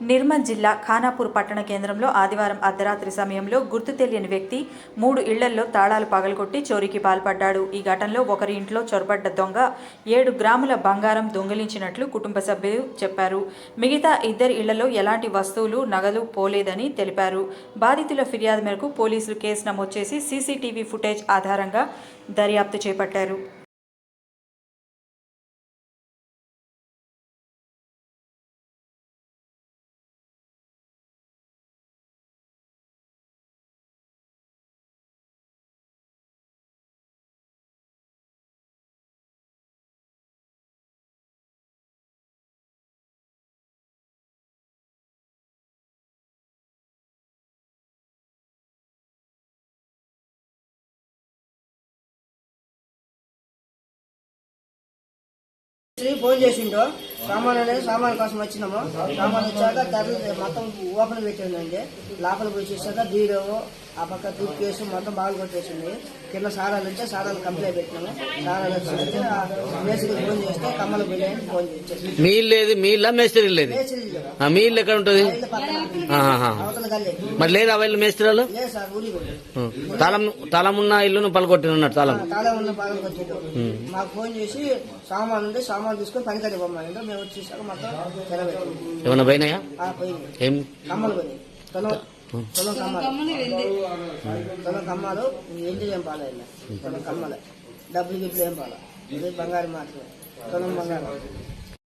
నిర్మల్ జిల్లా ఖానాపూర్ పట్టణ కేంద్రంలో ఆదివారం అర్ధరాత్రి సమయంలో గుర్తు తెలియని వ్యక్తి 3 ఇళ్లల్లో తాళాలు పగలగొట్టి చోరీకి పాల్పడ్డాడు. ఈ ఘటనలో ఒకరి ఇంట్లో చొరబడ్డ దొంగ 7 గ్రాముల బంగారం దొంగిలించినట్లు కుటుంబ సభ్యులు చెప్పారు. మిగతా 2 ఇళ్లలో ఎలాంటి వస్తువులు, నగలు పోలేదని తెలిపారు. బాధితుల ఫిర్యాదు మేరకు పోలీసులు కేసు నమోదు చేసి సీసీటీవీ ఫుటేజ్ ఆధారంగా దర్యాప్తు చేపట్టారు. ఫోన్ చేసిండో సామాన్ కోసం వచ్చినాము. సామాన్ వచ్చాక ధరలు మొత్తం ఓపెన్ పెట్టిందండి. లోపల పోయి చూసాక బీరో ఆ పక్క టూత్ కేసు మొత్తం బాగా కొట్టేసింది. కింద సారాలు వచ్చే సారాలు కంప్లైంట్ పెట్టినాము. సారాలు వచ్చేస్తే మేస్త్రికి ఫోన్ చేస్తే కమ్మలు బిర్యానీ ఫోన్ చేసేసి మీ మేస్త్రి లేదు. మీ ఇల్లు ఎక్కడ ఉంటుంది? అవతల గల్లే మరి లేదా వీళ్ళు మేస్త్రాలు లేదు సార్. ఊరి తాళం ఉన్న ఇల్లును పలకొట్టినట్టు తాళం ఉన్న బాగా కొట్టిండు. మాకు ఫోన్ చేసి సామాన్ ఉంటే సామాన్ తీసుకొని పనికడి పొమ్మంటే మేము వచ్చి చూసాక మొత్తం తెరబెట్టాము. ఏమన్నా పోయినాయా? ఏం కమ్మలు పోయినాయి. తొలం కమ్మాలు ఏంటి ఏం పాలేదు. తొలం కమ్మలే. డబ్బులు గిట్లు ఏం పాల. బంగారం మాత్రమే. తొలం బంగారం.